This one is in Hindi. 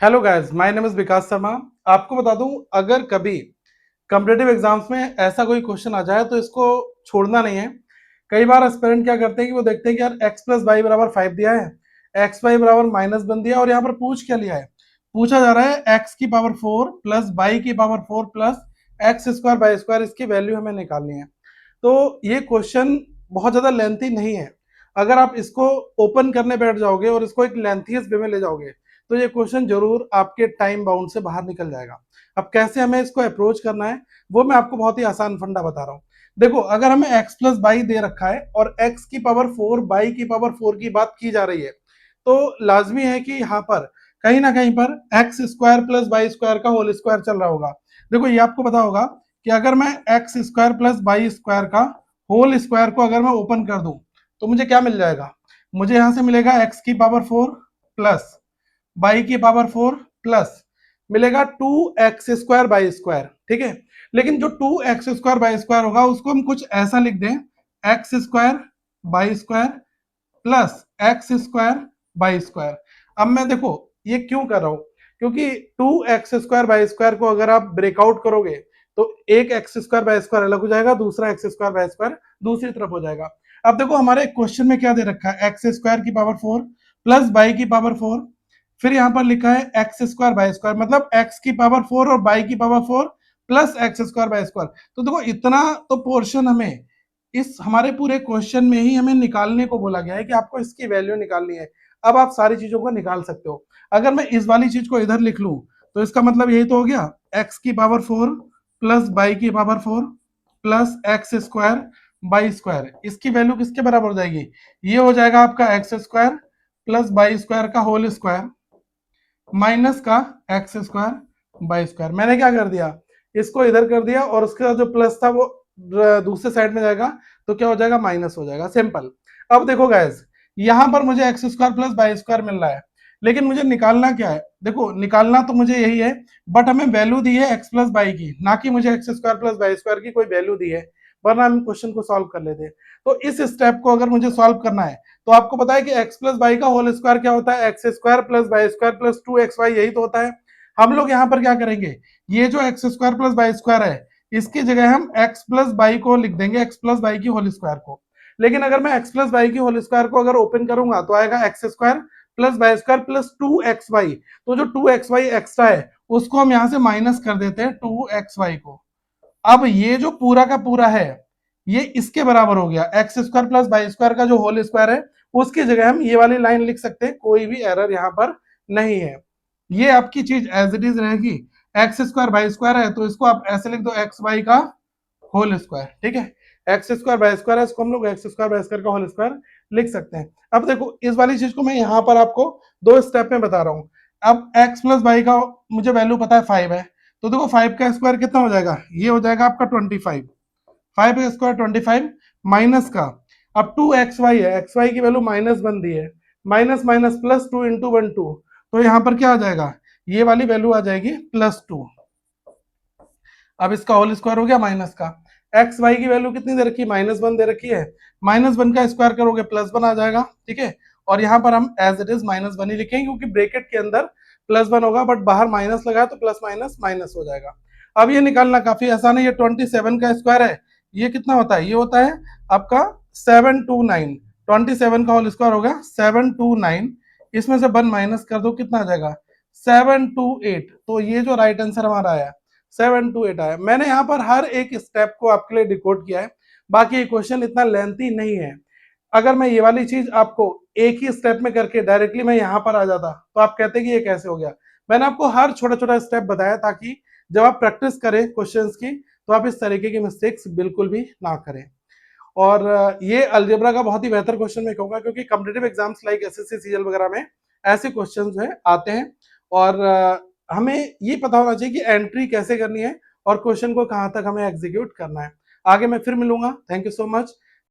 Hello guys, my name is Vikas Sharma. आपको बता दूं, अगर कभी कॉम्पिटेटिव एग्जाम्स में ऐसा कोई क्वेश्चन आ जाए तो इसको छोड़ना नहीं है। कई बार एस्पिरेंट क्या करते हैं कि वो देखते हैं कि यार एक्स प्लस वाई बराबर 5 दिया है, एक्स वाई बराबर -1 दिया, और यहाँ पर पूछ क्या लिया है, पूछा जा रहा है एक्स की पावर 4 प्लस वाई की power 4 plus x square by square, इसकी वैल्यू हमें निकालनी है। तो ये क्वेश्चन बहुत ज्यादा लेंथी नहीं है। अगर आप इसको ओपन करने बैठ जाओगे और इसको एक लेंथीएस्ट वे में ले जाओगे तो ये क्वेश्चन जरूर आपके टाइम बाउंड से बाहर निकल जाएगा। अब कैसे हमें इसको अप्रोच करना है वो मैं आपको बहुत ही आसान फंडा बता रहा हूँ। देखो, अगर हमें x प्लस बाई दे रखा है और x की पावर 4 बाई की पावर 4 की बात की जा रही है, तो लाजमी है कि यहाँ पर कहीं ना कहीं पर x square plus y square का होल स्क्वायर चल रहा होगा। देखो, ये आपको पता होगा कि अगर मैं x square plus y square का होल स्क्वायर को अगर मैं ओपन कर दूं तो मुझे क्या मिल जाएगा, मुझे यहां से मिलेगा एक्स की पावर 4 प्लस बाई की पावर 4 प्लस मिलेगा 2x² बाई स्क्वायर। ठीक है, लेकिन जो 2x² बाई स्क्वायर होगा उसको हम कुछ ऐसा लिख दें, x square by square plus x square by square. अब मैं देखो ये क्यों कर रहा हूं, क्योंकि 2x² बाई स्क्वायर को अगर आप ब्रेकआउट करोगे तो एक x² बाई स्क्वायर अलग हो जाएगा, दूसरा x² बाई स्क्वायर दूसरी तरफ हो जाएगा। अब देखो हमारे क्वेश्चन में क्या दे रखा है, x² की पावर 4 प्लस बाई की पावर 4, फिर यहां पर लिखा है x² बाई स्क्वायर, मतलब x की पावर 4 और बाई की power 4 plus x² by square. तो देखो इतना तो पोर्शन हमें इस हमारे पूरे क्वेश्चन में ही हमें निकालने को बोला गया है कि आपको इसकी वैल्यू निकालनी है। अब आप सारी चीजों को निकाल सकते हो। अगर मैं इस वाली चीज को इधर लिख लूं तो इसका मतलब यही तो हो गया, x की पावर 4 प्लस बाई की power 4 plus x square by square, इसकी वैल्यू किसके बराबर हो जाएगी, ये हो जाएगा आपका x square plus y square का होल स्क्वायर माइनस का एक्स स्क्वायर बाई स्क्वायर। मैंने क्या कर दिया, इसको इधर कर दिया और उसके साथ जो प्लस था वो दूसरे साइड में जाएगा, तो क्या हो जाएगा, माइनस हो जाएगा, सिंपल। अब देखो गाइस, यहां पर मुझे x square plus y square मिल रहा है, लेकिन मुझे निकालना क्या है, देखो निकालना तो मुझे यही है, बट हमें वैल्यू दी है एक्स प्लस बाई की, ना कि मुझे x square plus y square की कोई वैल्यू दी है, वरना हम क्वेश्चन को सॉल्व कर लेते। तो इस स्टेप को अगर मुझे सॉल्व करना है तो आपको पता है कि x प्लस बाई का होल स्क्वायर क्या होता है, x square plus y square plus 2xy, यही तो होता है। हम लोग यहाँ पर क्या करेंगे, ये जो x square plus y square है इसकी जगह हम x प्लस बाई को लिख देंगे, एक्स प्लस बाई की होल स्क्वायर को। लेकिन अगर मैं x प्लस बाई की होल स्क्वायर को अगर ओपन करूंगा तो आएगा x square plus y square plus 2xy। तो जो 2xy एक्स्ट्रा है उसको हम यहाँ से माइनस कर देते हैं 2xy को। अब ये जो पूरा का पूरा है ये इसके बराबर हो गया, x square plus y square का जो होल स्क्वायर है उसकी जगह हम ये वाली लाइन लिख सकते हैं, कोई भी एरर यहाँ पर नहीं है। ये आपकी चीज एज इट इज रहेगी, एक्स स्क्वायर बाई स्क्वायर है तो इसको आप ऐसे लिख दो एक्स वाई का होल स्क्वायर। ठीक है, एक्स स्क्वायर बाई स्क्वायर है, इसको हम लोग एक्स स्क्वायर बाई स्क्वायर का होल स्क्वायर लिख सकते हैं। अब देखो इस वाली चीज को मैं यहाँ पर आपको दो स्टेप में बता रहा हूँ। अब एक्स प्लस बाई का मुझे वैल्यू पता है 5 है, तो देखो 5 का स्क्वायर कितना हो जाएगा, ये हो जाएगा आपका 25, 5 का स्क्वायर 25 माइनस का, अब 2xy है, xy की वैल्यू -1 दी है, माइनस माइनस प्लस 2 इंटू 1 2, तो यहाँ पर क्या आ जाएगा, ये वाली वैल्यू आ जाएगी +2। अब इसका होल स्क्वायर हो गया माइनस का, एक्स वाई की वैल्यू कितनी दे रखी है, -1 दे रखी है, -1 का स्क्वायर करोगे +1 आ जाएगा। ठीक है, और यहाँ पर हम एज इट इज -1 ही लिखेंगे क्योंकि ब्रैकेट के अंदर +1 होगा बट बाहर माइनस लगा तो प्लस माइनस माइनस हो जाएगा। अब ये निकालना काफी आसान है, ये 27 का स्क्वायर है, ये कितना होता है, ये होता है आपका 729, 27 का होल स्क्वायर होगा 729, इसमें से 1 माइनस कर दो कितना आ जाएगा 728। तो ये जो राइट आंसर हमारा आया 728 आया। मैंने यहाँ पर हर एक स्टेप को आपके लिए डिकोड किया है, बाकी ये क्वेश्चन इतना लेंथी नहीं है। अगर मैं ये वाली चीज आपको एक ही स्टेप में करके डायरेक्टली मैं यहाँ पर आ जाता तो आप कहते कि ये कैसे हो गया। मैंने आपको हर छोटा छोटा स्टेप बताया ताकि जब आप प्रैक्टिस करें क्वेश्चंस की तो आप इस तरीके की मिस्टेक्स बिल्कुल भी ना करें। और ये अलजेब्रा का बहुत ही बेहतर क्वेश्चन मैं कहूंगा क्योंकि competitive exams like SSC CGL वगैरह में ऐसे क्वेश्चन जो है आते हैं, और हमें ये पता होना चाहिए कि एंट्री कैसे करनी है और क्वेश्चन को कहाँ तक हमें एग्जीक्यूट करना है। आगे मैं फिर मिलूंगा, थैंक यू सो मच।